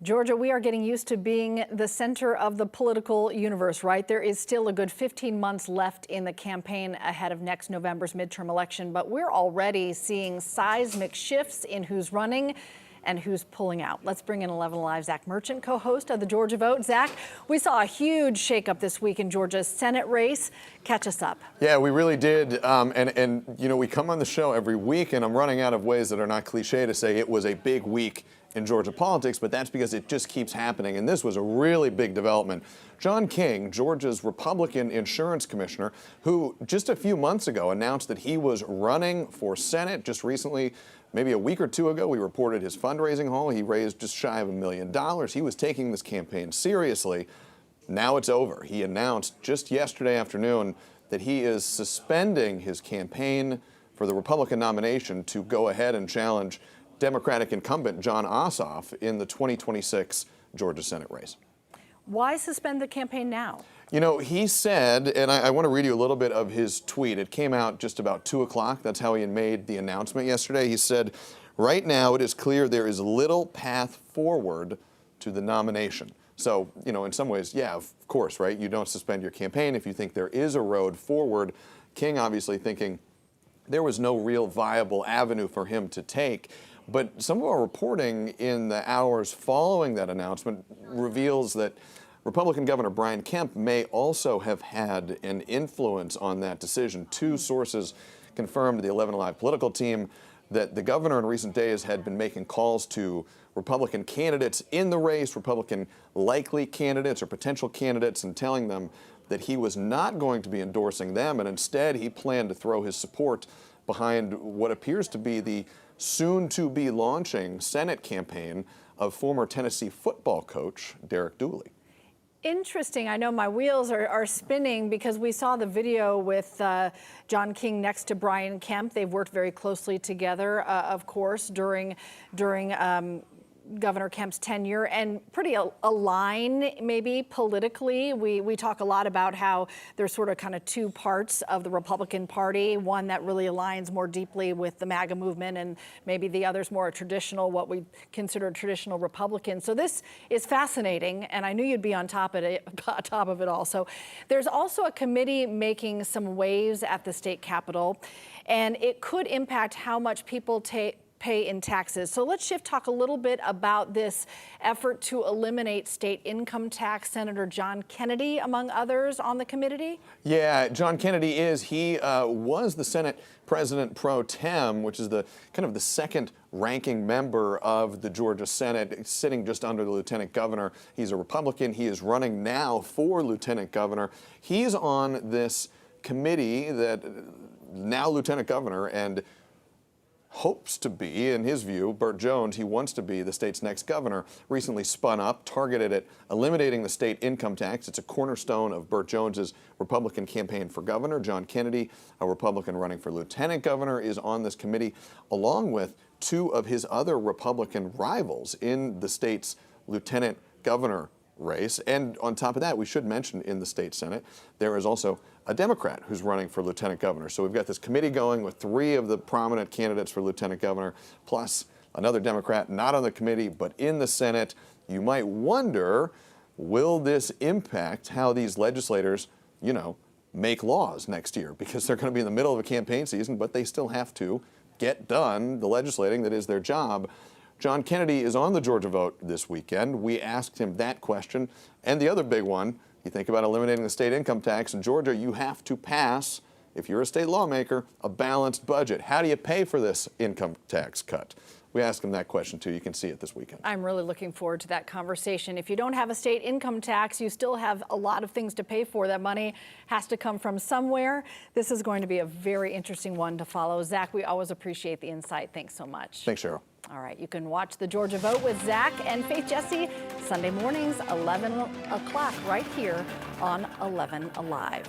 Georgia, we are getting used to being the center of the political universe, right? There is still a good 15 months left in the campaign ahead of next November's midterm election, but we're already seeing seismic shifts in who's running and who's pulling out. Let's bring in 11Alive Zach Merchant, co-host of the Georgia Vote. Zach, we saw a huge shakeup this week in Georgia's Senate race. Catch us up. Yeah, we really did. And you know, we come on the show every week, and I'm running out of ways that are not cliche to say it was a big week in Georgia politics, but that's because it just keeps happening. And this was a really big development. John King, Georgia's Republican insurance commissioner, who just a few months ago announced that he was running for Senate. Just recently, maybe a week or two ago, we reported his fundraising haul. He raised just shy of $1 million. He was taking this campaign seriously. Now it's over. He announced just yesterday afternoon that he is suspending his campaign for the Republican nomination to go ahead and challenge Democratic incumbent Jon Ossoff in the 2026 Georgia Senate race. Why suspend the campaign now? You know, he said, and I want to read you a little bit of his tweet. It came out just about 2 o'clock. That's how he made the announcement yesterday. He said, "Right now it is clear there is little path forward to the nomination." So, you know, in some ways, yeah, of course, right? You don't suspend your campaign if you think there is a road forward. King obviously thinking there was no real viable avenue for him to take. But some of our reporting in the hours following that announcement reveals that Republican Governor Brian Kemp may also have had an influence on that decision. Two sources confirmed to the 11Alive political team that the governor in recent days had been making calls to Republican candidates in the race, Republican likely candidates or potential candidates, and telling them that he was not going to be endorsing them, and instead he planned to throw his support behind what appears to be the soon-to-be launching Senate campaign of former Tennessee football coach Derek Dooley. Interesting. I know my wheels are spinning because we saw the video with John King next to Brian Kemp. They've worked very closely together, of course, during Governor Kemp's tenure, and pretty aligned maybe politically. We talk a lot about how there's sort of kind of two parts of the Republican Party, one that really aligns more deeply with the MAGA movement, and maybe the other's more traditional, what we consider traditional Republican. So this is fascinating, and I knew you'd be on top of it all. So there's also a committee making some waves at the state capitol, and it could impact how much people pay in taxes. So let's talk a little bit about this effort to eliminate state income tax. Senator John Kennedy, among others, on the committee? Yeah, John Kennedy he was the Senate President pro tem, which is the kind of the second ranking member of the Georgia Senate, sitting just under the lieutenant governor. He's a Republican. He is running now for lieutenant governor. He's on this committee that now lieutenant governor and hopes to be, in his view, Burt Jones, he wants to be the state's next governor, recently spun up, targeted at eliminating the state income tax. It's a cornerstone of Burt Jones's Republican campaign for governor. John Kennedy, a Republican running for lieutenant governor, is on this committee, along with two of his other Republican rivals in the state's lieutenant governor race. And on top of that, we should mention in the state Senate, there is also a Democrat who's running for lieutenant governor. So we've got this committee going with three of the prominent candidates for lieutenant governor, plus another Democrat not on the committee, but in the Senate. You might wonder, will this impact how these legislators, you know, make laws next year? Because they're going to be in the middle of a campaign season, but they still have to get done the legislating that is their job. John Kennedy is on the Georgia Vote this weekend. We asked him that question. And the other big one, you think about eliminating the state income tax in Georgia, you have to pass, if you're a state lawmaker, a balanced budget. How do you pay for this income tax cut? We asked him that question too. You can see it this weekend. I'm really looking forward to that conversation. If you don't have a state income tax, you still have a lot of things to pay for. That money has to come from somewhere. This is going to be a very interesting one to follow. Zach, we always appreciate the insight. Thanks so much. Thanks, Cheryl. All right, you can watch the Georgia Vote with Zach and Faith Jesse Sunday mornings, 11 o'clock, right here on 11 Alive.